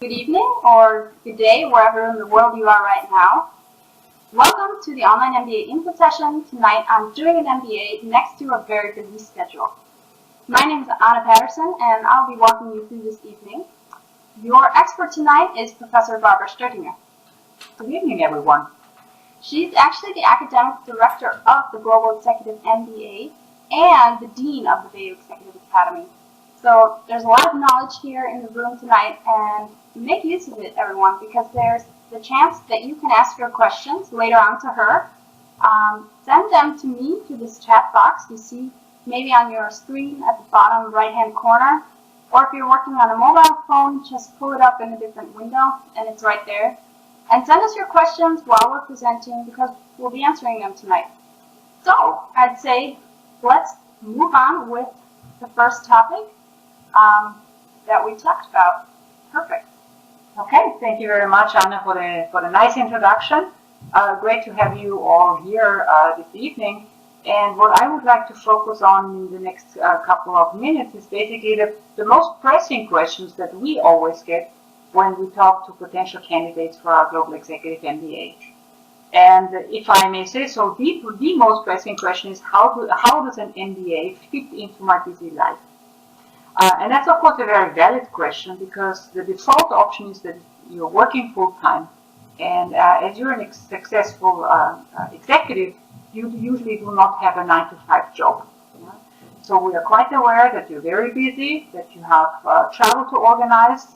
Good evening or good day, wherever in the world you are right now. Welcome to the online MBA info session. Tonight I'm doing an MBA next to a very busy schedule. My name is Anna Patterson and I'll be walking you through this evening. Your expert tonight is Professor Barbara Stöttinger. Good evening, everyone. She's actually the academic director of the Global Executive MBA and the dean of the Bayou Executive Academy. So there's a lot of knowledge here in the room tonight, and make use of it, everyone, because there's the chance that you can ask your questions later on to her. Send them to me through this chat box you see maybe on your screen at the bottom right-hand corner. Or if you're working on a mobile phone, just pull it up in a different window, and it's right there. And send us your questions while we're presenting, because we'll be answering them tonight. So I'd say let's move on with the first topic that we talked about. Perfect. Okay, thank you very much, Anna, for the nice introduction. Great to have you all here this evening. And what I would like to focus on in the next couple of minutes is basically the most pressing questions that we always get when we talk to potential candidates for our Global Executive MBA. And if I may say so, the most pressing question is how does an MBA fit into my busy life? And that's, of course, a very valid question, because the default option is that you're working full-time. And as you're a successful executive, you usually do not have a 9-to-5 job. Yeah? So we are quite aware that you're very busy, that you have travel to organize.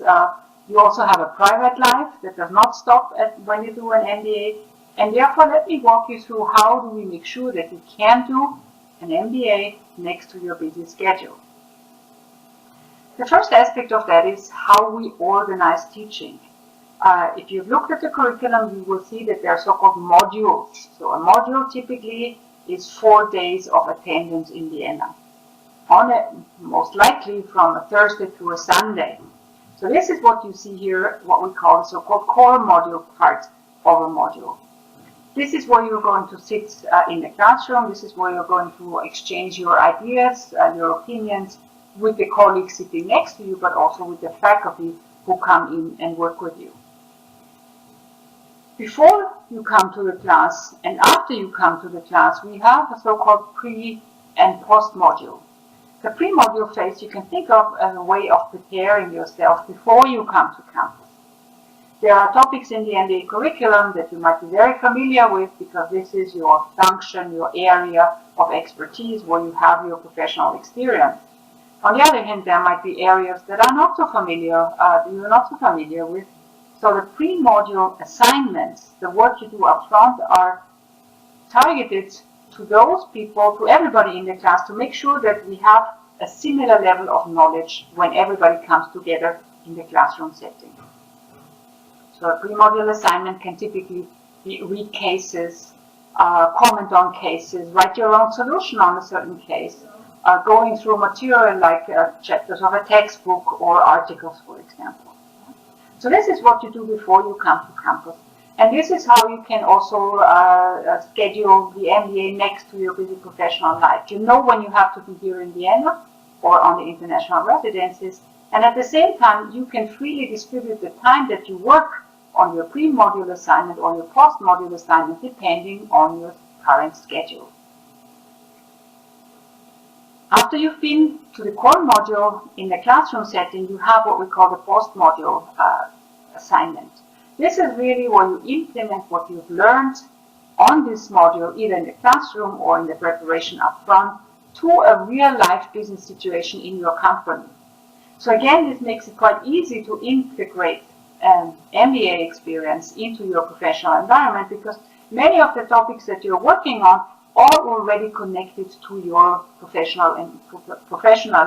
You also have a private life that does not stop when you do an MBA. And therefore, let me walk you through how do we make sure that you can do an MBA next to your busy schedule. The first aspect of that is how we organize teaching. If you've looked at the curriculum, you will see that there are so-called modules. So a module typically is 4 days of attendance in Vienna, most likely from a Thursday to a Sunday. So this is what you see here, what we call the so-called core module part of a module. This is where you're going to sit in the classroom. This is where you're going to exchange your ideas and your opinions with the colleagues sitting next to you, but also with the faculty who come in and work with you. Before you come to the class and after you come to the class, we have a so-called pre- and post-module. The pre-module phase you can think of as a way of preparing yourself before you come to campus. There are topics in the MBA curriculum that you might be very familiar with, because this is your function, your area of expertise where you have your professional experience. On the other hand, there might be areas that are not so familiar, you're not so familiar with. So the pre-module assignments, the work you do up front, are targeted to those people, to everybody in the class, to make sure that we have a similar level of knowledge when everybody comes together in the classroom setting. So a pre-module assignment can typically be read cases, comment on cases, write your own solution on a certain case, going through material like chapters of a textbook or articles, for example. So this is what you do before you come to campus. And this is how you can also schedule the MBA next to your busy professional life. You know when you have to be here in Vienna or on the international residences. And at the same time, you can freely distribute the time that you work on your pre-module assignment or your post-module assignment, depending on your current schedule. After you've been to the core module in the classroom setting, you have what we call the post-module assignment. This is really where you implement what you've learned on this module, either in the classroom or in the preparation up front, to a real-life business situation in your company. So again, this makes it quite easy to integrate an MBA experience into your professional environment, because many of the topics that you're working on are already connected to your professional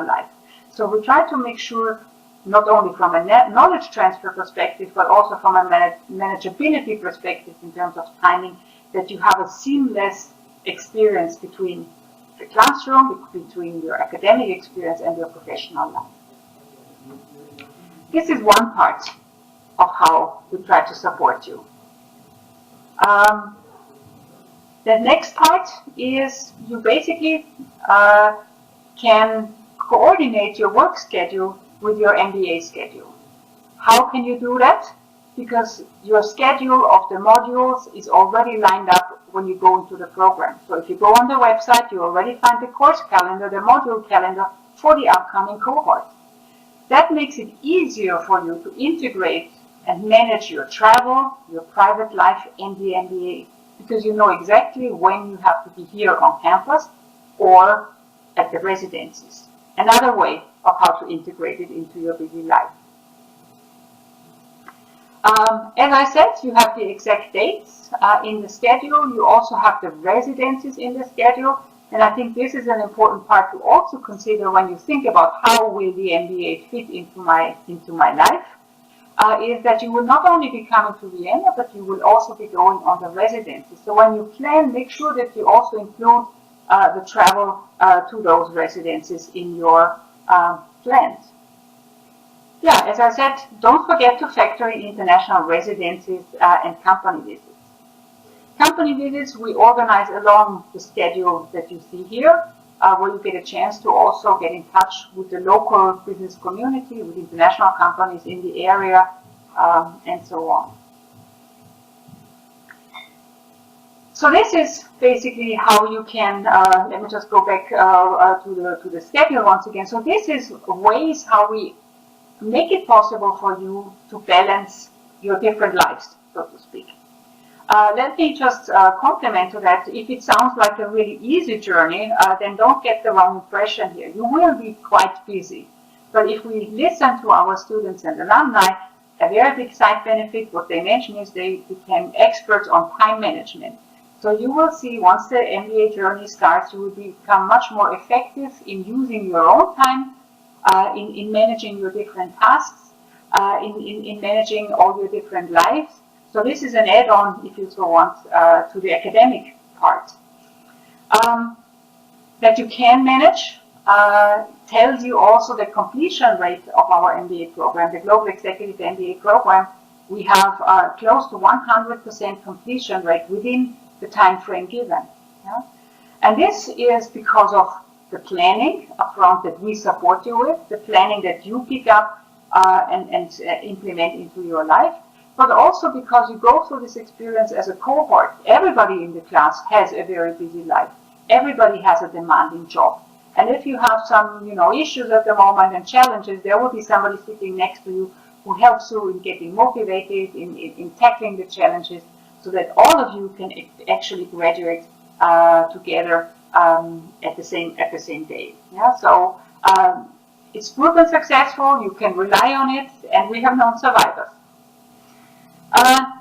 life. So we try to make sure, not only from a knowledge transfer perspective, but also from a manageability perspective in terms of timing, that you have a seamless experience between the classroom, between your academic experience and your professional life. This is one part of how we try to support you. The next part is you basically can coordinate your work schedule with your MBA schedule. How can you do that? Because your schedule of the modules is already lined up when you go into the program. So if you go on the website, you already find the course calendar, the module calendar for the upcoming cohort. That makes it easier for you to integrate and manage your travel, your private life, and the MBA, because you know exactly when you have to be here on campus or at the residencies. Another way of how to integrate it into your busy life. As I said, you have the exact dates in the schedule. You also have the residencies in the schedule. And I think this is an important part to also consider when you think about how will the MBA fit into my life, is that you will not only be coming to Vienna, but you will also be going on the residency. So when you plan, make sure that you also include the travel to those residencies in your plans. Yeah, as I said, don't forget to factor in international residencies and company visits. Company visits we organize along the schedule that you see here, where you get a chance to also get in touch with the local business community, with international companies in the area, and so on. So this is basically how you can, let me just go back to the schedule once again. So this is ways how we make it possible for you to balance your different lives, so to speak. Let me just complement to that. If it sounds like a really easy journey, then don't get the wrong impression here. You will be quite busy. But if we listen to our students and alumni, a very big side benefit, what they mention is they became experts on time management. So you will see once the MBA journey starts, you will become much more effective in using your own time, in managing your different tasks, in managing all your different lives. So this is an add-on, if you so want, to the academic part. That you can manage tells you also the completion rate of our MBA program, the Global Executive MBA program. We have close to 100% completion rate within the time frame given. Yeah? And this is because of the planning upfront that we support you with, the planning that you pick up and implement into your life, but also because you go through this experience as a cohort. Everybody in the class has a very busy life. Everybody has a demanding job. And if you have some, issues at the moment and challenges, there will be somebody sitting next to you who helps you in getting motivated, in tackling the challenges, so that all of you can actually graduate together at the same day. Yeah, so it's proven successful. You can rely on it, and we have known survivors.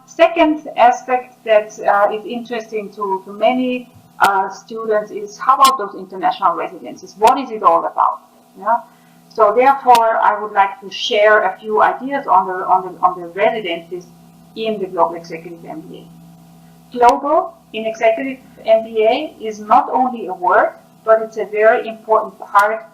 Second aspect that is interesting to many students is how about those international residencies? What is it all about? Yeah? So therefore, I would like to share a few ideas on the residencies in the Global Executive MBA. Global in Executive MBA is not only a word, but it's a very important part,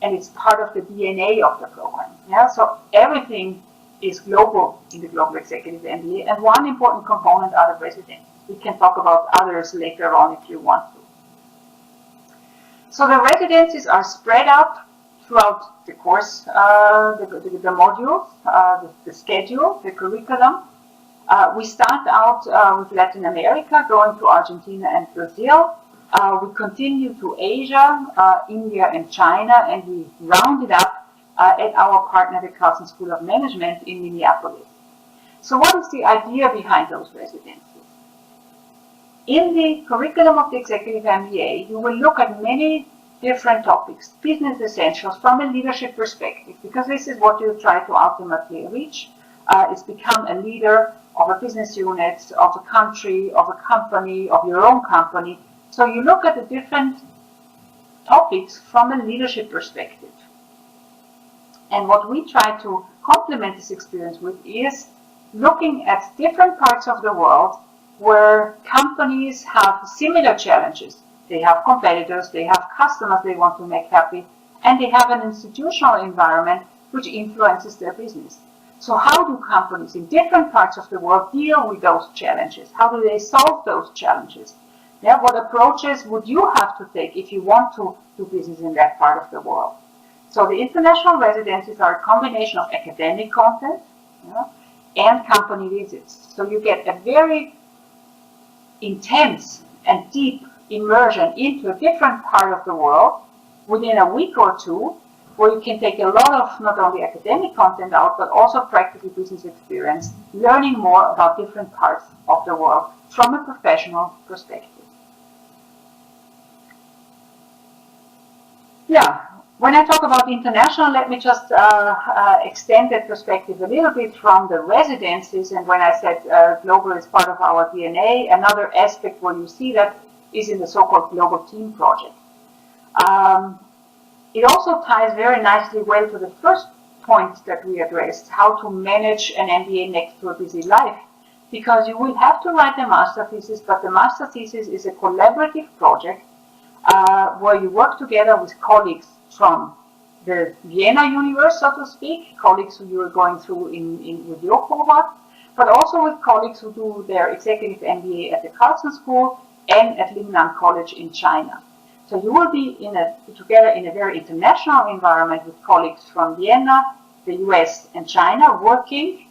and it's part of the DNA of the program. Yeah? So everything is global in the Global Executive MBA, and one important component are the residencies. We can talk about others later on if you want to. So the residencies are spread out throughout the course, the modules, the schedule, the curriculum. We start out with Latin America, going to Argentina and Brazil. We continue to Asia, India and China, and we round it up at our partner, the Carlson School of Management in Minneapolis. So what is the idea behind those residencies? In the curriculum of the Executive MBA, you will look at many different topics, business essentials from a leadership perspective, because this is what you try to ultimately reach, is become a leader of a business unit, of a country, of a company, of your own company. So you look at the different topics from a leadership perspective. And what we try to complement this experience with is looking at different parts of the world where companies have similar challenges. They have competitors, they have customers they want to make happy, and they have an institutional environment which influences their business. So how do companies in different parts of the world deal with those challenges? How do they solve those challenges? Yeah, what approaches would you have to take if you want to do business in that part of the world? So the international residencies are a combination of academic content, and company visits. So you get a very intense and deep immersion into a different part of the world within a week or two, where you can take a lot of not only academic content out, but also practical business experience, learning more about different parts of the world from a professional perspective. Yeah, when I talk about international, let me just extend that perspective a little bit from the residencies. And when I said global is part of our DNA, another aspect where you see that is in the so-called global team project. It also ties very nicely well to the first point that we addressed, how to manage an MBA next to a busy life. Because you will have to write a master thesis, but the master thesis is a collaborative project where you work together with colleagues from the Vienna universe, so to speak, colleagues who you are going through with your cohort, but also with colleagues who do their executive MBA at the Carlson School and at Lingnan College in China. So you will be together in a very international environment with colleagues from Vienna, the US, and China, working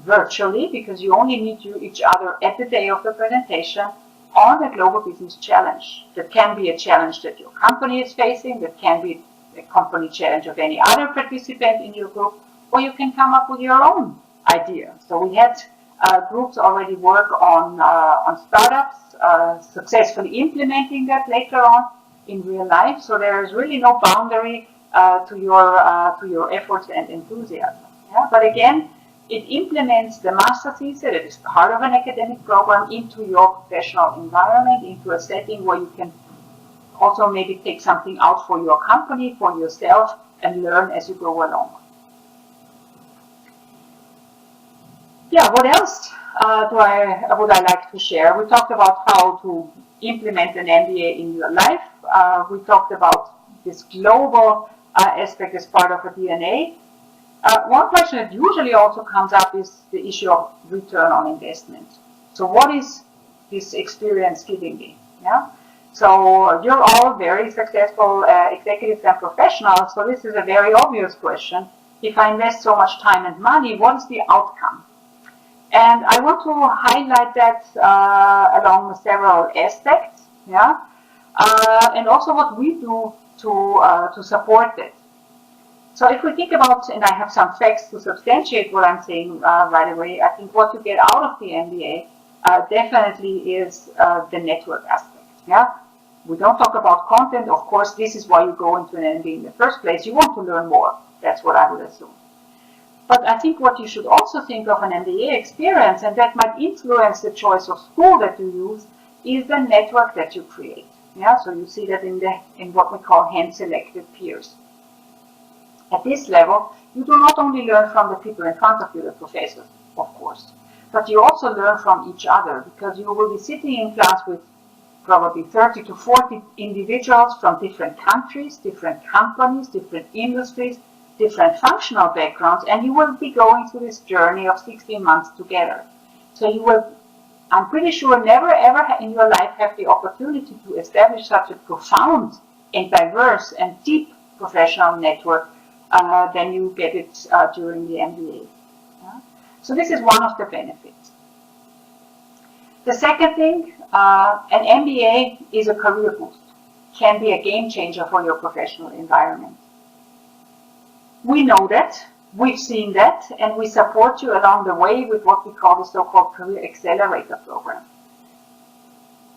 virtually, because you only meet each other at the day of the presentation, on a global business challenge. That can be a challenge that your company is facing, that can be a company challenge of any other participant in your group, or you can come up with your own idea. So we had groups already work on startups, successfully implementing that later on in real life. So there is really no boundary to your efforts and enthusiasm. Yeah? But again, it implements the master thesis that is part of an academic program into your professional environment, into a setting where you can also maybe take something out for your company, for yourself, and learn as you go along. Yeah, what else would I like to share? We talked about how to implement an MBA in your life. We talked about this global aspect as part of a DNA. One question that usually also comes up is the issue of return on investment. So what is this experience giving me? Yeah? So you're all very successful executives and professionals, so this is a very obvious question. If I invest so much time and money, what is the outcome? And I want to highlight that along several aspects, yeah, and also what we do to support it. So if we think about, and I have some facts to substantiate what I'm saying right away, I think what you get out of the MBA definitely is the network aspect. Yeah, we don't talk about content. Of course, this is why you go into an MBA in the first place. You want to learn more. That's what I would assume. But I think what you should also think of an MBA experience, and that might influence the choice of school that you use, is the network that you create. Yeah, so you see that in what we call hand-selected peers. At this level, you do not only learn from the people in front of you, the professors, of course, but you also learn from each other, because you will be sitting in class with probably 30 to 40 individuals from different countries, different companies, different industries, different functional backgrounds, and you will be going through this journey of 16 months together. So you will, I'm pretty sure, never ever in your life have the opportunity to establish such a profound and diverse and deep professional network than you get it during the MBA. Yeah? So this is one of the benefits. The second thing, an MBA is a career boost, can be a game changer for your professional environment. We know that, we've seen that, and we support you along the way with what we call the so-called Career Accelerator Program.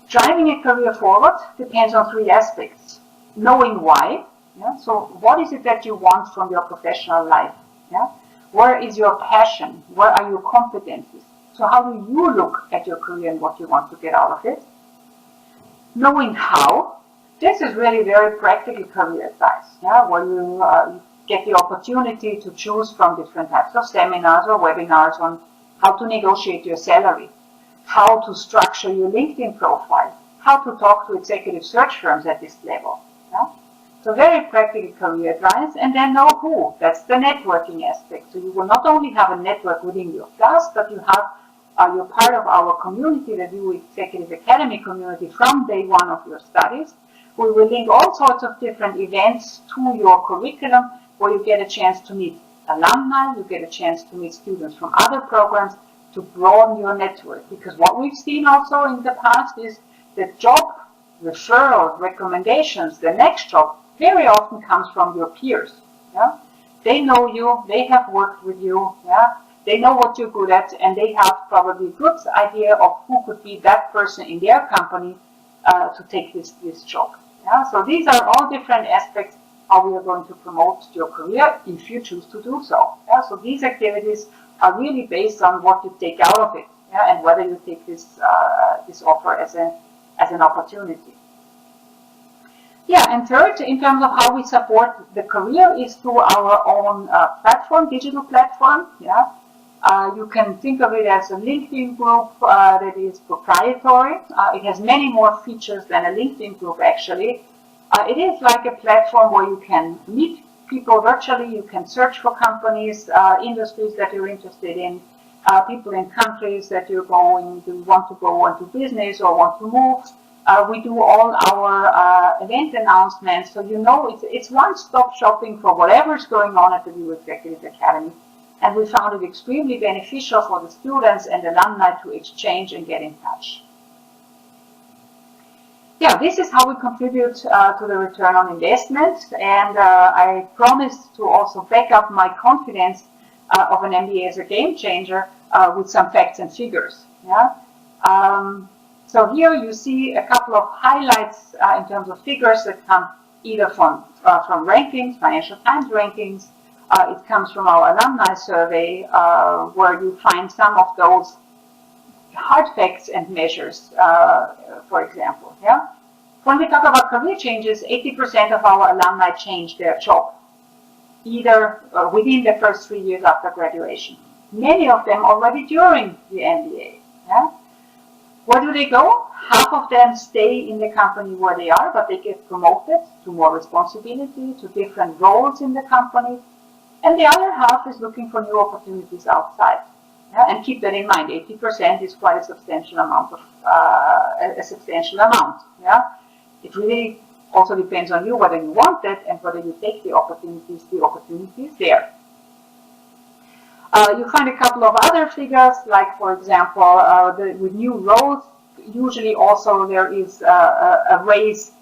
Driving a career forward depends on three aspects. Knowing why. Yeah? So what is it that you want from your professional life? Yeah? Where is your passion? Where are your competencies? So how do you look at your career and what you want to get out of it? Knowing how. This is really very practical career advice, yeah? Where you get the opportunity to choose from different types of seminars or webinars on how to negotiate your salary, how to structure your LinkedIn profile, how to talk to executive search firms at this level. Yeah? So very practical career advice, and then know who. That's the networking aspect. So you will not only have a network within your class, but you have you're part of our community, the VU Executive Academy community, from day one of your studies. We will link all sorts of different events to your curriculum, where you get a chance to meet alumni, you get a chance to meet students from other programs to broaden your network. Because what we've seen also in the past is that job referrals, recommendations, the next job very often comes from your peers. Yeah? They know you, they have worked with you, yeah? They know what you're good at, and they have probably a good idea of who could be that person in their company to take this job. Yeah? So these are all different aspects how we are going to promote your career if you choose to do so. Yeah? So these activities are really based on what you take out of it, yeah? And whether you take this offer as an opportunity. Yeah, and third, in terms of how we support the career is through our own platform, digital platform. Yeah, you can think of it as a LinkedIn group that is proprietary. It has many more features than a LinkedIn group, actually. It is like a platform where you can meet people virtually, you can search for companies, industries that you're interested in, people in countries that you're going to want to go into business or want to move. We do all our event announcements, so you know it's one-stop shopping for whatever's going on at the VU Executive Academy. And we found it extremely beneficial for the students and alumni to exchange and get in touch. Yeah, this is how we contribute to the return on investment, and I promised to also back up my confidence of an MBA as a game changer with some facts and figures. Yeah. So here you see a couple of highlights in terms of figures that come either from rankings, Financial Times rankings. It comes from our alumni survey, where you find some of those hard facts and measures, for example. Yeah? When we talk about career changes, 80% of our alumni change their job, either within the first 3 years after graduation. Many of them already during the MBA. Yeah? Where do they go? Half of them stay in the company where they are, but they get promoted to more responsibility, to different roles in the company. And the other half is looking for new opportunities outside. Yeah? And keep that in mind, 80% is quite a substantial amount Yeah? It really also depends on you whether you want it and whether you take the opportunities there. You find a couple of other figures, like for example, with new roles, usually also there is a raise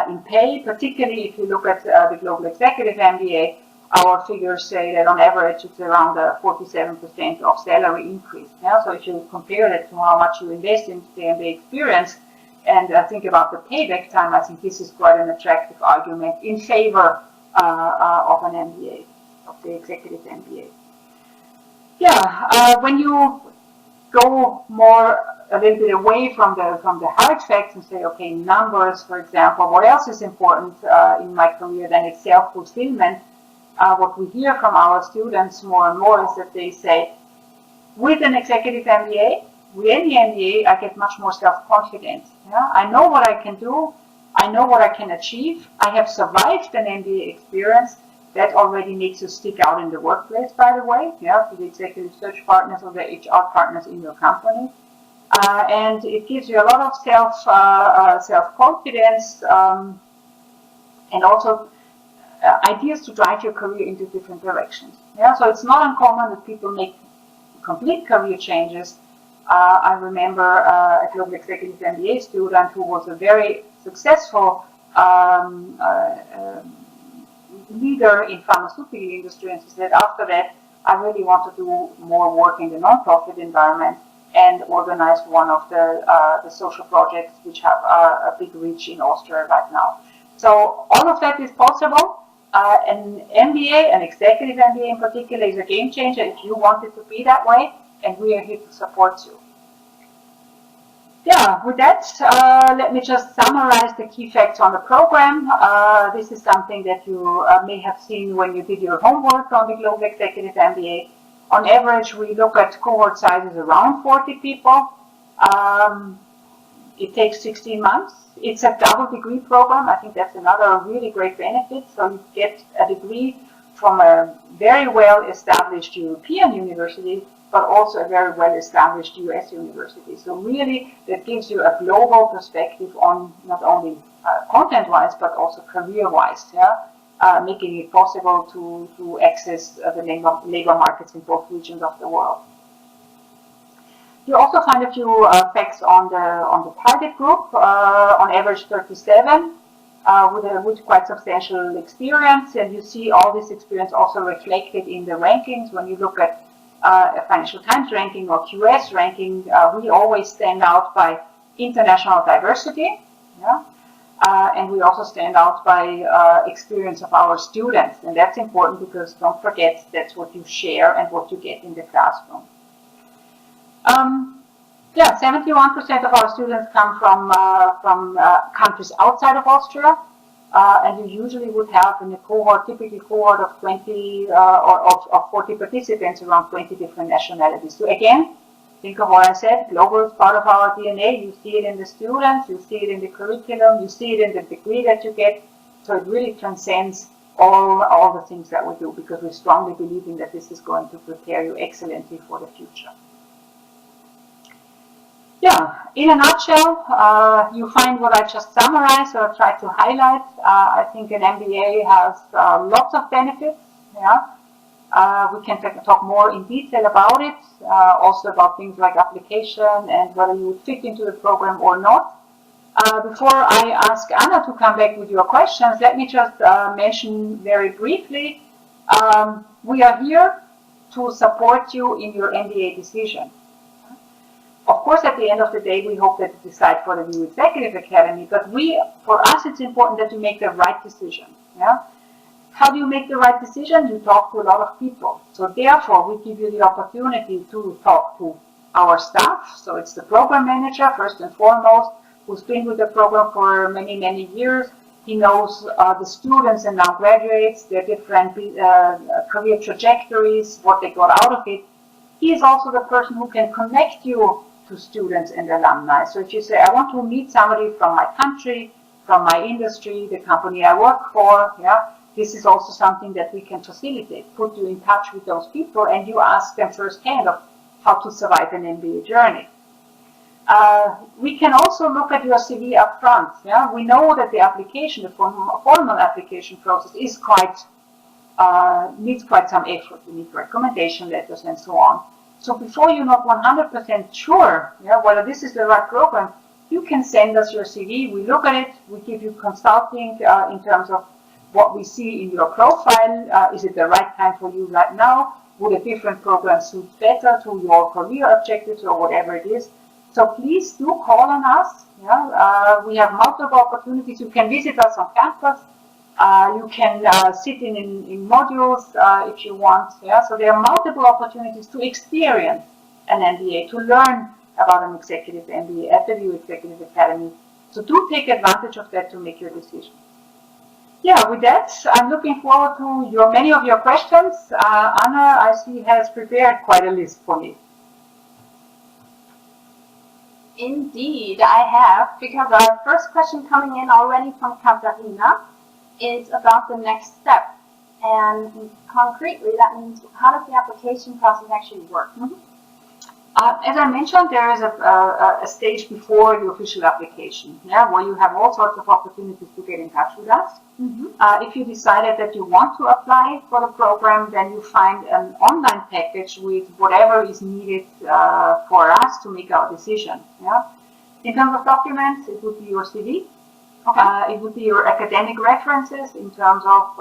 in pay, particularly if you look at the Global Executive MBA. Our figures say that on average it's around 47% of salary increase. Yeah? So if you compare that to how much you invest into the MBA experience and think about the payback time, I think this is quite an attractive argument in favor of an MBA, of the Executive MBA. Yeah, when you go a little bit away from the hard facts and say, okay, numbers, for example, what else is important in my career? Then it's self-fulfillment. What we hear from our students more and more is that they say, with an Executive MBA, with any MBA, I get much more self-confidence. Yeah? I know what I can do. I know what I can achieve. I have survived an MBA experience. That already makes you stick out in the workplace, by the way, yeah, to the executive search partners or the HR partners in your company. And it gives you a lot of self-confidence and also ideas to drive your career into different directions. Yeah, so it's not uncommon that people make complete career changes. I remember a Global Executive MBA student who was a very successful leader in pharmaceutical industry, and she said after that I really want to do more work in the non-profit environment and organized one of the social projects which have a big reach in Austria right now. So all of that is possible. An MBA, an executive MBA in particular, is a game changer if you want it to be that way, and we are here to support you. Yeah, with that, let me just summarize the key facts on the program. This is something that you may have seen when you did your homework on the Global Executive MBA. On average, we look at cohort sizes around 40 people. It takes 16 months. It's a double degree program. I think that's another really great benefit. So you get a degree from a very well-established European university, but also a very well-established US university. So really, that gives you a global perspective on not only content-wise, but also career-wise. Yeah? making it possible to access the labor markets in both regions of the world. You also find a few facts on the target group, on average 37, with quite substantial experience, and you see all this experience also reflected in the rankings. When you look at a Financial Times ranking or QS ranking, we always stand out by international diversity, yeah? And we also stand out by experience of our students, and that's important because don't forget that's what you share and what you get in the classroom. Yeah, 71% of our students come from countries outside of Austria, and you usually would have in a cohort, typically cohort of 20 or 40 participants, around 20 different nationalities. So again, think of what I said, global is part of our DNA. You see it in the students, you see it in the curriculum, you see it in the degree that you get. So it really transcends all the things that we do, because we strongly believe in that this is going to prepare you excellently for the future. Yeah, in a nutshell, you find what I just summarized or tried to highlight. I think an MBA has lots of benefits. Yeah, we can talk more in detail about it, also about things like application and whether you would fit into the program or not. Before I ask Anna to come back with your questions, let me just mention very briefly, we are here to support you in your MBA decision. Of course, at the end of the day, we hope that you decide for the new Executive Academy, but for us, it's important that you make the right decision. Yeah? How do you make the right decision? You talk to a lot of people. So therefore, we give you the opportunity to talk to our staff. So it's the program manager, first and foremost, who's been with the program for many, many years. He knows the students and now graduates, their different career trajectories, what they got out of it. He is also the person who can connect you to students and alumni. So if you say, I want to meet somebody from my country, from my industry, the company I work for, yeah, this is also something that we can facilitate, put you in touch with those people, and you ask them firsthand of how to survive an MBA journey. We can also look at your CV up front. Yeah? We know that the application, the formal application process is needs quite some effort. You need recommendation letters and so on. So before you're not 100% sure, yeah, whether this is the right program, you can send us your CV. We look at it. We give you consulting in terms of what we see in your profile. Is it the right time for you right now? Would a different program suit better to your career objectives or whatever it is? So please do call on us. Yeah? We have multiple opportunities. You can visit us on campus. You can sit in modules if you want. Yeah? So there are multiple opportunities to experience an MBA, to learn about an executive MBA at the VU Executive Academy. So do take advantage of that to make your decision. Yeah, with that, I'm looking forward to many of your questions. Anna, I see, has prepared quite a list for me. Indeed, I have, because our first question coming in already from Katharina is about the next step. And concretely, that means how does the application process actually work? Mm-hmm. As I mentioned, there is a stage before the official application, yeah, where you have all sorts of opportunities to get in touch with us. Mm-hmm. If you decided that you want to apply for the program, then you find an online package with whatever is needed for us to make our decision. Yeah? In terms of documents, it would be your CV. Okay. It would be your academic references in terms of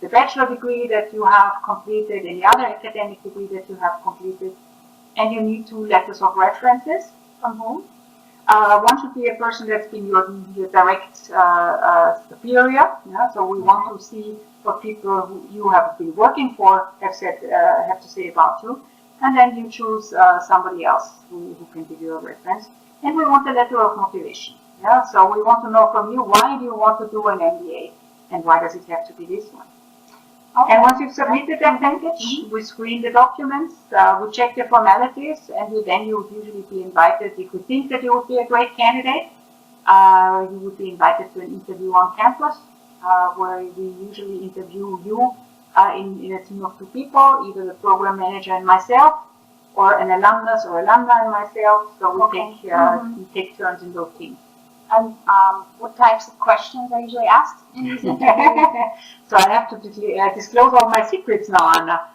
the bachelor degree that you have completed, any other academic degree that you have completed. And you need 2 letters of references from whom. One should be a person that's been your direct superior. Yeah? So we want to see what people who you have been working for have to say about you. And then you choose somebody else who can give you a reference. And we want a letter of motivation. Yeah? So we want to know from you, why do you want to do an MBA? And why does it have to be this one? Okay. And once you've submitted that package, we screen the documents, we check the formalities, and then you would usually be invited. If we think that you would be a great candidate, you would be invited to an interview on campus, where we usually interview you in a team of 2 people, either the program manager and myself, or an alumnus or alumni and myself. So we take turns in those teams. And what types of questions are usually asked in these interviews? So I have to disclose all my secrets now, Anna.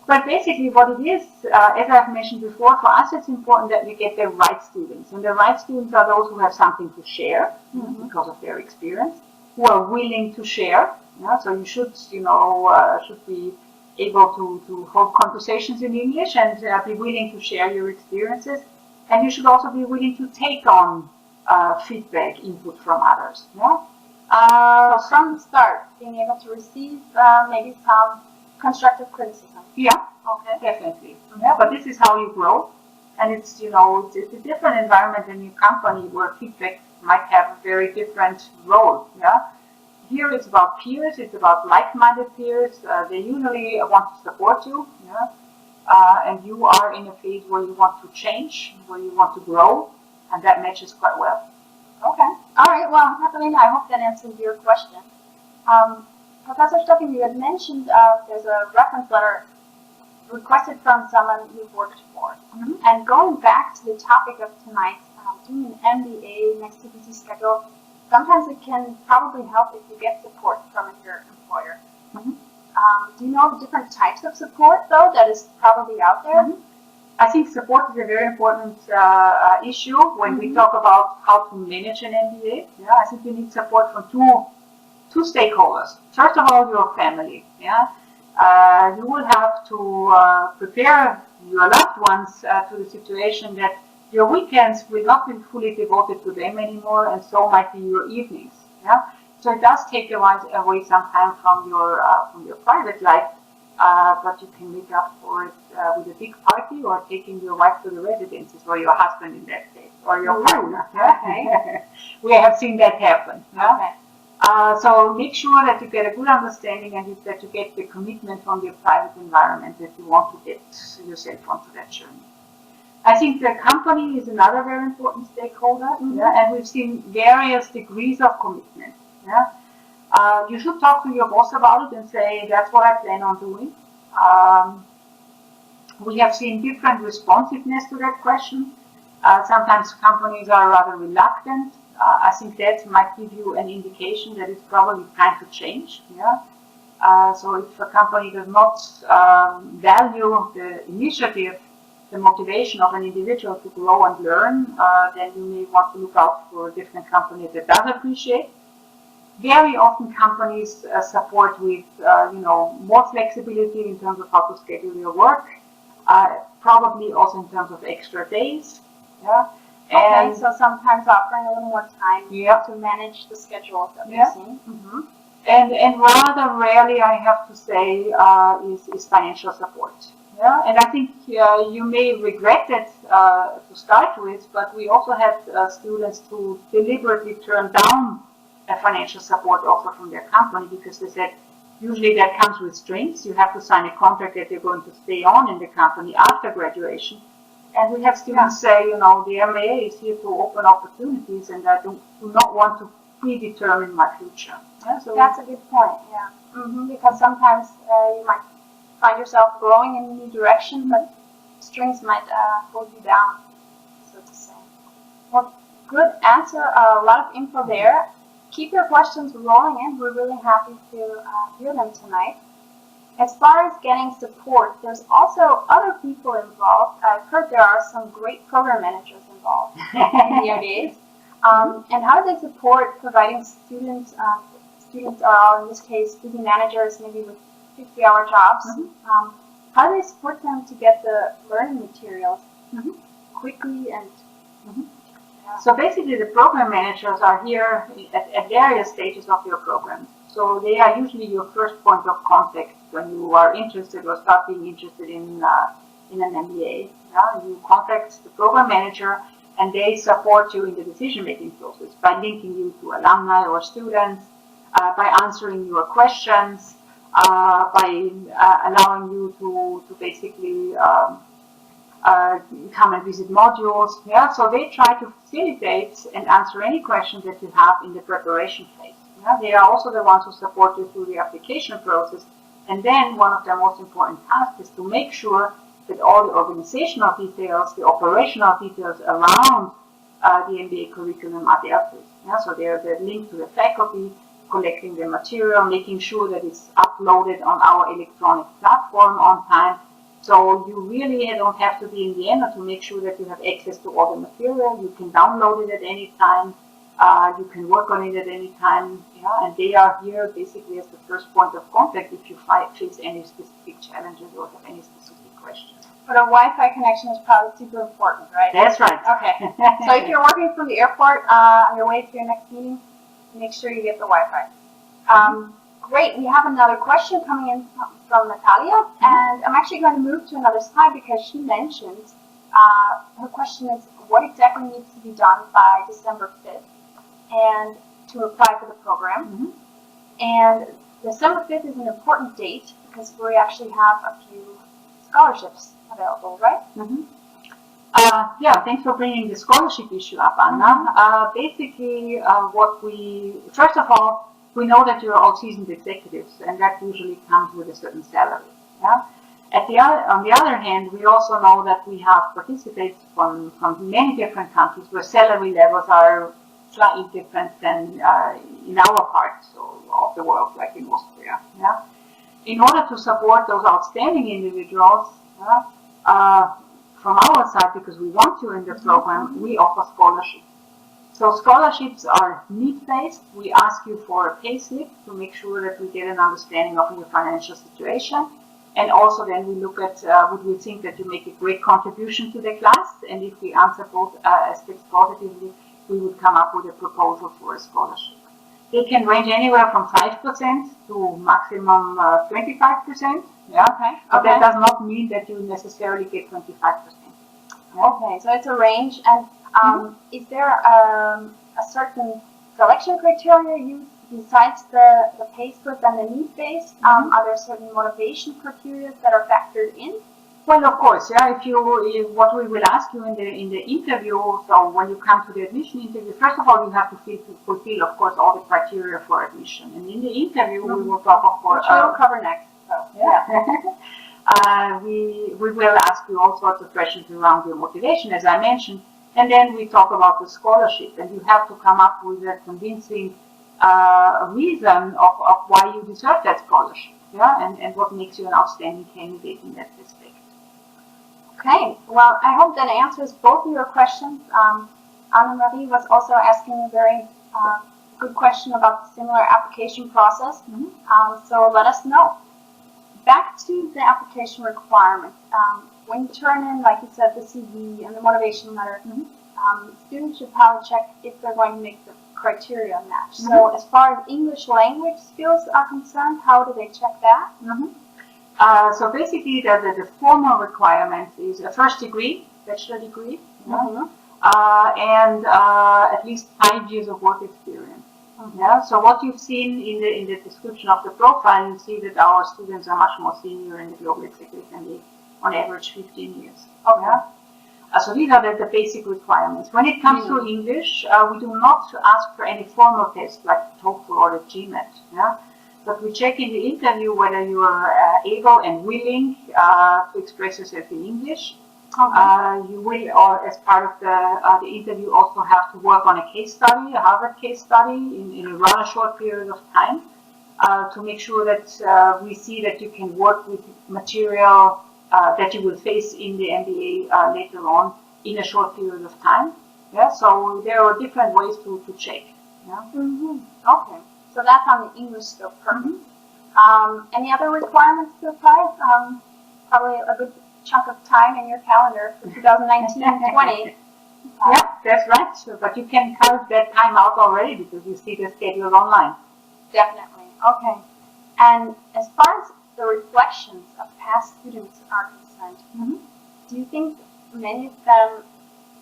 But basically what it is, as I've mentioned before, for us it's important that we get the right students. And the right students are those who have something to share because of their experience, who are willing to share. Yeah? So you should, should be able to hold conversations in English and be willing to share your experiences. And you should also be willing to take on feedback, input from others. Yeah? So from the start, being able to receive maybe some constructive criticism. Yeah, okay, definitely. Yeah, but this is how you grow, and it's it's a different environment in your company where feedback might have a very different role. Yeah, here it's about peers, it's about like-minded peers. They usually want to support you. Yeah, and you are in a phase where you want to change, where you want to grow, and that matches quite well. Okay. All right. Well, Catalina, I hope that answers your question. Professor Stocking, you had mentioned there's a reference letter requested from someone you've worked for. And going back to the topic of tonight, doing an MBA next to busy schedule, sometimes it can probably help if you get support from your employer. Do you know the different types of support, though, that is probably out there? I think support is a very important issue when we talk about how to manage an MBA. Yeah, I think you need support from two stakeholders. First of all, your family. Yeah, you will have to prepare your loved ones to the situation that your weekends will not be fully devoted to them anymore, and so might be your evenings. Yeah, so it does take away some time from your private life, but you can make up for it with a big party or taking your wife to the residences, or your husband in that case, or your partner. Okay. We have seen that happen. Yeah? Okay. So make sure that you get a good understanding and that you get the commitment from your private environment that you want to get yourself onto that journey. I think the company is another very important stakeholder, and we've seen various degrees of commitment. Yeah? You should talk to your boss about it and say, that's what I plan on doing. We have seen different responsiveness to that question. Sometimes companies are rather reluctant. I think that might give you an indication that it's probably time to change. Yeah. So if a company does not value the initiative, the motivation of an individual to grow and learn, then you may want to look out for a different company that does appreciate. Very often companies support with more flexibility in terms of how to schedule your work, probably also in terms of extra days. Yeah. Okay, so sometimes offering a little more time to manage the schedules that we've seen. And rather rarely, I have to say, is financial support. Yeah, and I think you may regret it to start with, but we also had students who deliberately turned down financial support offer from their company because they said usually that comes with strings. You have to sign a contract that you're going to stay on in the company after graduation. And we have students say, the MBA is here to open opportunities, and I do not want to predetermine my future. Yeah, so that's a good point. Yeah, because sometimes you might find yourself growing in a new direction, but strings might hold you down, so to say. Well, good answer. A lot of info there. Keep your questions rolling in. We're really happy to hear them tonight. As far as getting support, there's also other people involved. I've heard there are some great program managers involved in the MBAs. And how do they support providing students, in this case, busy managers, maybe with 50-hour jobs? How do they support them to get the learning materials quickly and So basically the program managers are here at various stages of your program. So they are usually your first point of contact when you are interested or start being interested in an MBA. Yeah? You contact the program manager and they support you in the decision-making process by linking you to alumni or students, by answering your questions, by allowing you to basically come and visit modules. Yeah? So they try to facilitate and answer any questions that you have in the preparation phase. Yeah? They are also the ones who support you through the application process. And then one of their most important tasks is to make sure that all the organizational details, the operational details around the MBA curriculum at their place. Yeah? So they're linked to the faculty, collecting the material, making sure that it's uploaded on our electronic platform on time. So you really don't have to be in Vienna to make sure that you have access to all the material. You can download it at any time. You can work on it at any time. Yeah? And they are here basically as the first point of contact if you face any specific challenges or have any specific questions. But a Wi-Fi connection is probably super important, right? That's right. Okay. So if you're working from the airport on your way to your next meeting, make sure you get the Wi-Fi. Great. We have another question coming in from Natalia, and I'm actually going to move to another slide because she mentioned her question is what exactly needs to be done by December 5th and to apply for the program. And December 5th is an important date because we actually have a few scholarships available, right? Yeah, thanks for bringing the scholarship issue up, Anna. Basically, first of all, we know that you're all seasoned executives, and that usually comes with a certain salary. Yeah? On the other hand, we also know that we have participants from many different countries where salary levels are slightly different than in our parts of the world, like in Austria. Yeah? In order to support those outstanding individuals, from our side, because we want to in the program, we offer scholarships. So scholarships are need-based. We ask you for a pay slip to make sure that we get an understanding of your financial situation. And also then we look at would we think that you make a great contribution to the class, and if we answer both aspects positively, we would come up with a proposal for a scholarship. They can range anywhere from 5% to maximum 25%. Yeah, but that does not mean that you necessarily get 25%. Yeah? Okay, so it's a range, and is there a certain selection criteria used besides the pay slip and the need-based? Are there certain motivation criteria that are factored in? Well, of course, yeah. What we will ask you in the interview, so when you come to the admission interview, first of all, you have to fulfill, of course, all the criteria for admission. And in the interview, we will talk, of course, which we'll cover next. So, yeah. We will ask you all sorts of questions around your motivation, as I mentioned, and then we talk about the scholarship, and you have to come up with a convincing reason of why you deserve that scholarship, yeah, and what makes you an outstanding candidate in that respect. Okay, well, I hope that answers both of your questions. Anna-Marie was also asking a very good question about the similar application process, so let us know. Back to the application requirements. When you turn in, like you said, the CV and the motivation letter, students should probably check if they're going to make the criteria match. So as far as English language skills are concerned, how do they check that? So basically, the formal requirement is a first degree, bachelor degree, and at least 5 years of work experience. Yeah. So what you've seen in the description of the profile, you see that our students are much more senior in the global executive MBA, on average 15 years. Yeah. So these are the basic requirements. When it comes to English, we do not ask for any formal tests like TOEFL or the GMAT. Yeah. But we check in the interview whether you are able and willing to express yourself in English. You will, or as part of the interview, also have to work on a case study, a Harvard case study, in a rather short period of time, to make sure that we see that you can work with material that you will face in the MBA later on in a short period of time. Yeah, so there are different ways to check. Yeah. Okay, so that's on the English skill. Perfect. Any other requirements to apply? Probably a good chunk of time in your calendar for 2019-20. Yeah, that's right. So, but you can carve that time out already because you see the schedule online. Definitely. Okay. And as far as the reflections of past students are concerned, do you think many of them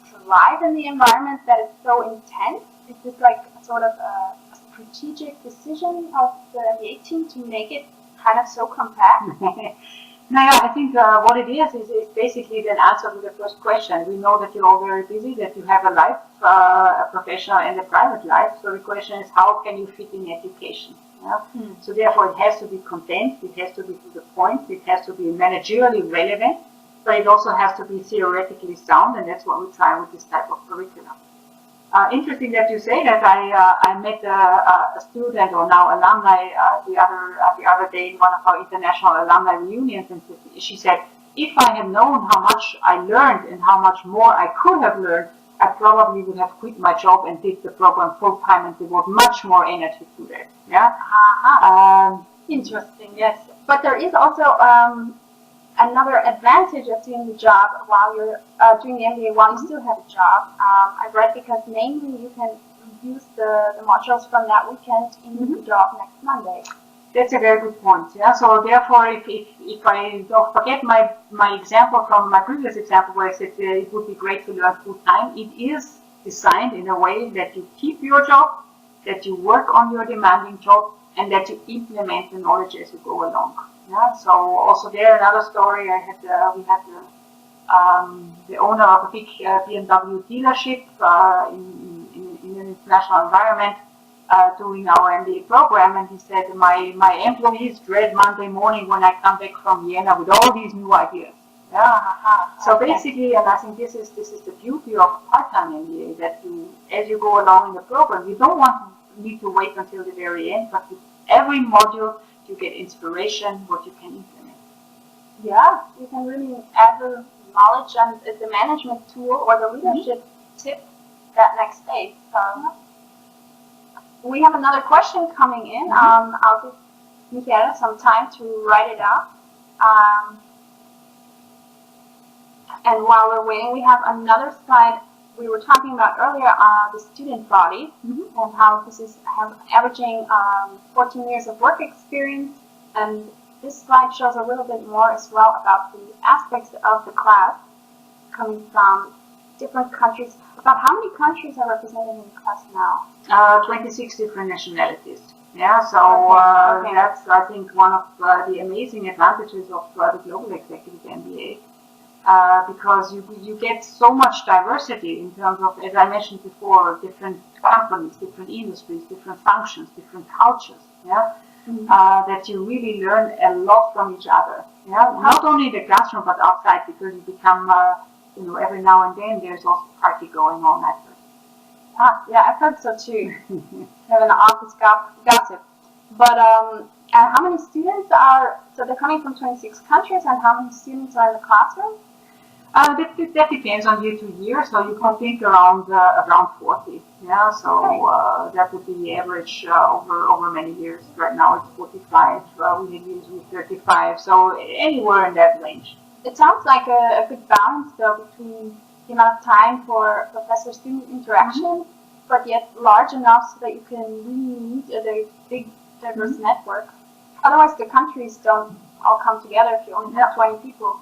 thrive in the environment that is so intense? Is this like a sort of a strategic decision of the MBA team to make it kind of so compact? No, I think what it is basically the answer to the first question. We know that you're all very busy, that you have a life, a professional and a private life. So the question is, how can you fit in education? Yeah? So therefore, it has to be condensed, it has to be to the point, it has to be managerially relevant, but it also has to be theoretically sound, and that's what we try with this type of curriculum. Interesting that you say that. I met a student, or now alumni, the other day in one of our international alumni reunions, and she said, if I had known how much I learned and how much more I could have learned, I probably would have quit my job and did the program full time and devote much more energy to it. Yeah. Interesting. Yes, but there is also another advantage of doing the job while you're doing the MBA while you still have a job. I've read because mainly you can use the modules from that weekend in the job next Monday. That's a very good point. Yeah. So therefore, if I don't forget my example from my previous example where I said it would be great to learn full time, it is designed in a way that you keep your job, that you work on your demanding job, and that you implement the knowledge as you go along. Yeah. So also there another story. We had the owner of a big BMW dealership in an international environment. Doing our MBA program, and he said, my employees dread Monday morning when I come back from Vienna with all these new ideas. Yeah. So basically, and I think this is the beauty of part-time MBA, that as you go along in the program, you don't need to wait until the very end, but with every module you get inspiration, what you can implement. Yeah, you can really add the knowledge and the management tool or the leadership tip that next day. So, we have another question coming in. I'll give Michaela some time to write it out. And while we're waiting, we have another slide we were talking about earlier, the student body, and how this is averaging 14 years of work experience. And this slide shows a little bit more as well about the aspects of the class coming from different countries. About how many countries are represented in the class now? 26 different nationalities. Yeah, so that's, I think, one of the amazing advantages of the Global Executive MBA, because you get so much diversity in terms of, as I mentioned before, different companies, different industries, different functions, different cultures. Yeah, that you really learn a lot from each other. Yeah, not only in the classroom but outside, because you become every now and then there's also a party going on at first. Yeah, I've heard so too. Have an office gossip. But how many students are, so they're coming from 26 countries, and how many students are in the classroom? That depends on year to year, so you can think around 40. Yeah, so that would be the average over many years. Right now it's 45. We have years with 35, so anywhere in that range. It sounds like a good balance, though, between the amount of time for professor-student interaction, but yet large enough so that you can really meet a big, diverse network. Otherwise, the countries don't all come together if you only have 20 people.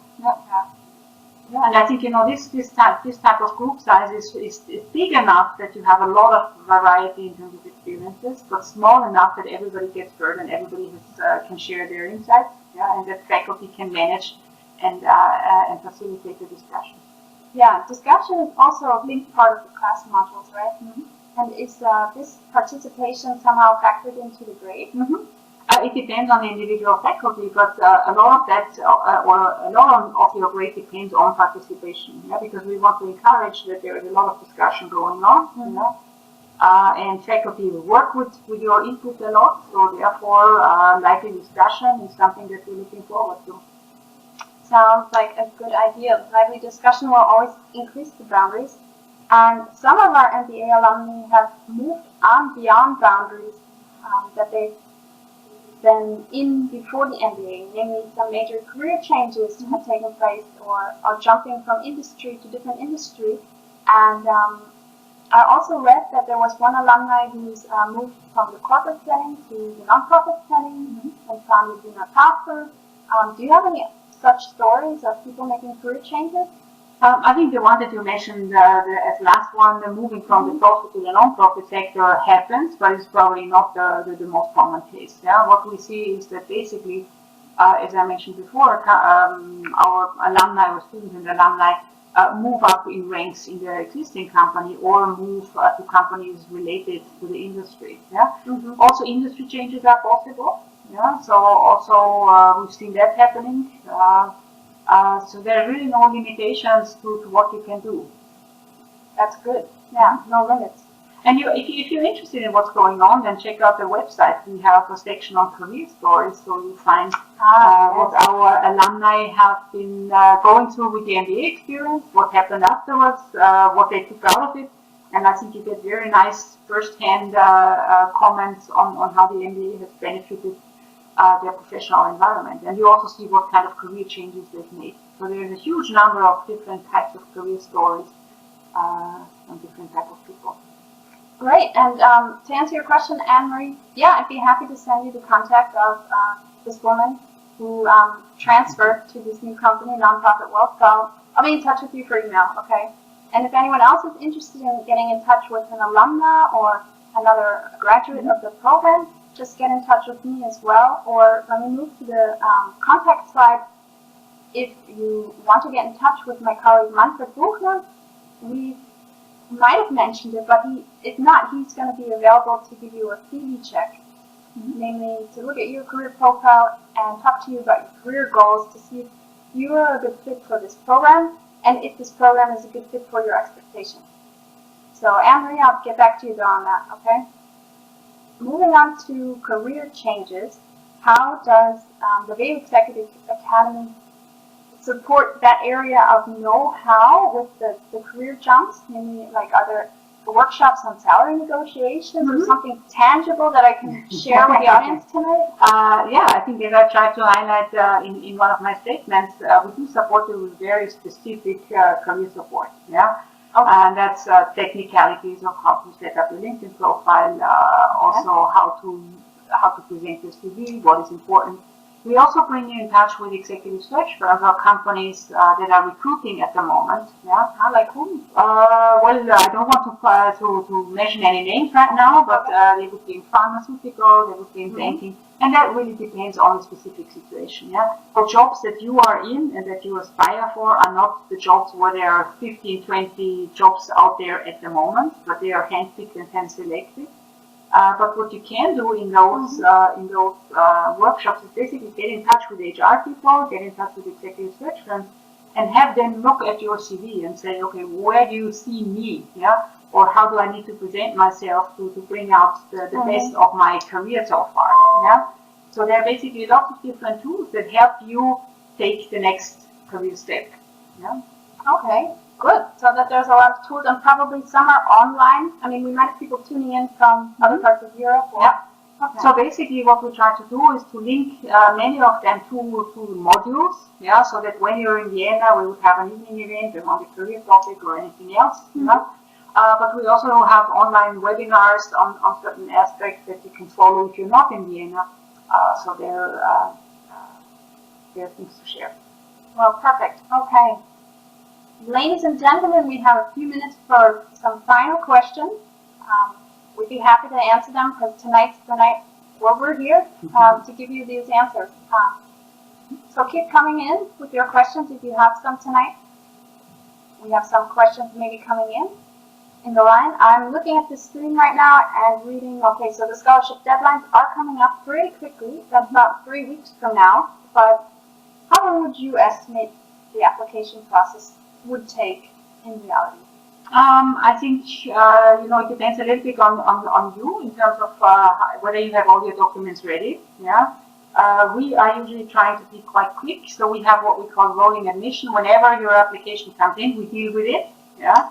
Yeah, and I think this type of group size is big enough that you have a lot of variety in terms of experiences, but small enough that everybody gets heard and everybody can share their insights. Yeah, and that faculty can manage and facilitate the discussion. Yeah, discussion is also a big part of the class modules, right? And is this participation somehow factored into the grade? It depends on the individual faculty, but a lot of that, or a lot of your grade depends on participation. Yeah, because we want to encourage that there is a lot of discussion going on. And faculty work with your input a lot, so therefore, lively discussion is something that we're looking forward to. Sounds like a good idea. Lively discussion will always increase the boundaries. And some of our MBA alumni have moved on beyond boundaries that they've been in before the MBA, namely some major career changes have taken place, or jumping from industry to different industry. And I also read that there was one alumni who's moved from the corporate setting to the nonprofit setting and found it in a pathway. Do you have any such stories of people making career changes? I think the one that you mentioned as last one, moving from the profit to the non-profit sector, happens, but it's probably not the most common case. Yeah? What we see is that basically, as I mentioned before, our alumni or students and alumni move up in ranks in their existing company or move to companies related to the industry. Yeah? Also, industry changes are possible. Yeah? So also we've seen that happening. So there are really no limitations to what you can do. That's good. Yeah, no limits. And if you're interested in what's going on, then check out the website. We have a section on career stories, so you'll find what our alumni have been going through with the MBA experience, what happened afterwards, what they took out of it. And I think you get very nice first-hand comments on how the MBA has benefited their professional environment. And you also see what kind of career changes they've made. So there's a huge number of different types of career stories from different types of people. Great. And to answer your question, Anne-Marie, yeah, I'd be happy to send you the contact of this woman who transferred to this new company, Nonprofit Wealth. So I'll be in touch with you for email, okay? And if anyone else is interested in getting in touch with an alumna or another graduate of the program, just get in touch with me as well. Or let me move to the contact slide. If you want to get in touch with my colleague Manfred Buchner, we might have mentioned it, but if not, he's going to be available to give you a CV check, namely to look at your career profile and talk to you about your career goals to see if you are a good fit for this program and if this program is a good fit for your expectations. So Anne-Marie, I'll get back to you on that, okay? Moving on to career changes, how does the VA Executive Academy support that area of know-how with the career jumps? Maybe like are there workshops on salary negotiations or something tangible that I can share with the audience tonight? Yeah, I think as I tried to highlight in one of my statements, we do support you with very specific career support. Yeah. Okay. And that's technicalities of how to set up your LinkedIn profile, also how to present your CV, what is important. We also bring you in touch with executive search firms or companies that are recruiting at the moment. Yeah, like whom? Well, I don't want to mention any names right now, but they would be in pharmaceutical, they would be in banking, and that really depends on the specific situation. Yeah, the jobs that you are in and that you aspire for are not the jobs where there are 15, 20 jobs out there at the moment, but they are handpicked and hand-selected. But what you can do in those workshops is basically get in touch with HR people, get in touch with executive search firms, and have them look at your CV and say, okay, where do you see me? Yeah, or how do I need to present myself to bring out the best of my career so far? Yeah, so there are basically lots of different tools that help you take the next career step. Yeah. Okay. Good. So that there's a lot of tools, and probably some are online. I mean, we might have people tuning in from other parts of Europe. Or, yeah. Okay. So basically, what we try to do is to link many of them to modules. Yeah. So that when you're in Vienna, we would have an evening event on the career topic or anything else. Yeah. But we also have online webinars on certain aspects that you can follow if you're not in Vienna. So there are things to share. Well, perfect. Okay. Ladies and gentlemen, we have a few minutes for some final questions. We'd be happy to answer them because tonight's the night where we're here to give you these answers. So keep coming in with your questions if you have some tonight. We have some questions maybe coming in the line. I'm looking at the screen right now and reading, okay, so the scholarship deadlines are coming up pretty quickly. That's about 3 weeks from now. But how long would you estimate the application process would take in reality? I think it depends a little bit on you in terms of whether you have all your documents ready. Yeah, we are usually trying to be quite quick, so we have what we call rolling admission. Whenever your application comes in, we deal with it. Yeah,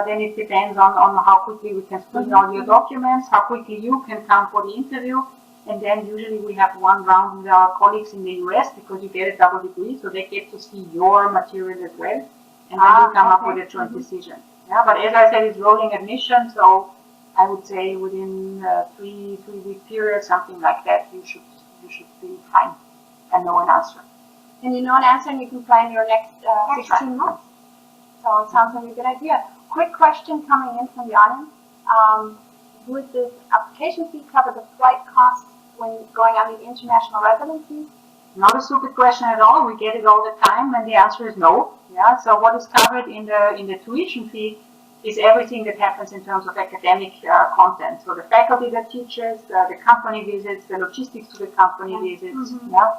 then it depends on how quickly we can screen all your documents, how quickly you can come for the interview. And then usually we have one round with our colleagues in the US because you get a double degree, so they get to see your material as well. And then you come up with a joint decision. Yeah, but as I said, it's rolling admission, so I would say within a 3-week period, something like that, you should be fine and know an answer. And you know an answer, and you can plan your next 16 months. So it sounds like a good idea. Quick question coming in from the audience. Would this application fee cover the flight costs when going on the international residency? Not a stupid question at all. We get it all the time, and the answer is no. Yeah. So what is covered in the tuition fee is everything that happens in terms of academic content. So the faculty that teaches, the company visits, the logistics to the company visits. Yeah.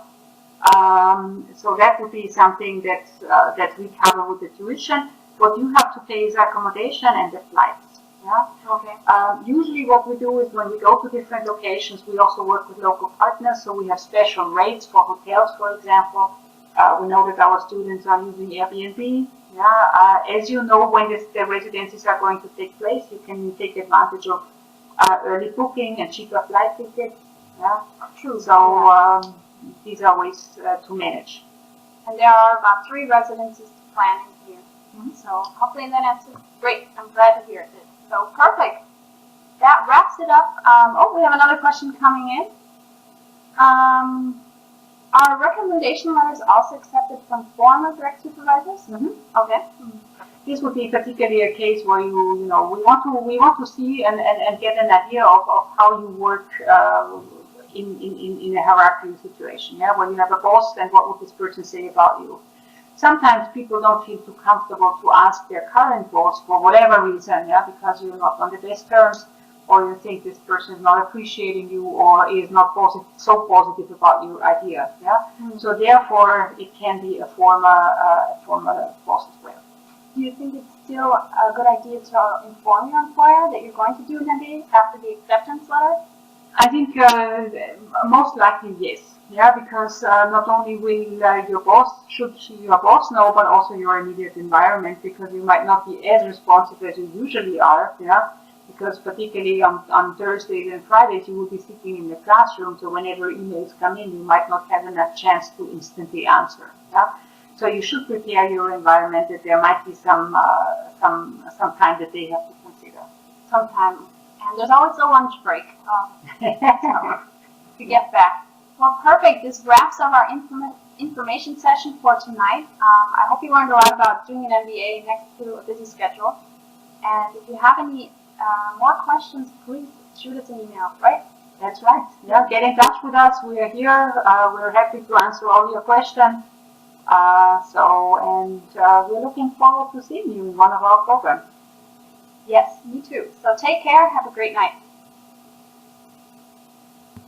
So that would be something that we cover with the tuition. What you have to pay is accommodation and the flights. Yeah. Okay. Usually what we do is when we go to different locations, we also work with local partners, so we have special rates for hotels, for example. We know that our students are using Airbnb. Yeah. As you know, when the residencies are going to take place, you can take advantage of early booking and cheaper flight tickets. Yeah. True. So these are ways to manage. And there are about 3 residences to plan in here. So hopefully that answers. Great. I'm glad to hear it. So perfect. That wraps it up. We have another question coming in. Are recommendation letters also accepted from former direct supervisors? Okay. This would be particularly a case where we want to see and get an idea of how you work in a hierarchical situation. Yeah, when you have a boss, then what would this person say about you? Sometimes people don't feel too comfortable to ask their current boss for whatever reason, yeah, because you're not on the best terms, or you think this person is not appreciating you, or is not so positive about your ideas. Yeah, so therefore it can be a former boss as well. Do you think it's still a good idea to inform your employer that you're going to do an MBA after the acceptance letter? I think most likely yes. Yeah, because not only will your boss know, but also your immediate environment, because you might not be as responsive as you usually are. Yeah, because particularly on Thursdays and Fridays you will be sitting in the classroom, so whenever emails come in, you might not have enough chance to instantly answer. Yeah, so you should prepare your environment that there might be some time that they have to consider. Some time, and there's always a lunch break to get back. Well, perfect. This wraps up our information session for tonight. I hope you learned a lot about doing an MBA next to a busy schedule. And if you have any more questions, please shoot us an email, right? That's right. Yeah, get in touch with us. We are here. We're happy to answer all your questions. We're looking forward to seeing you in one of our programs. Yes, me too. So take care. Have a great night.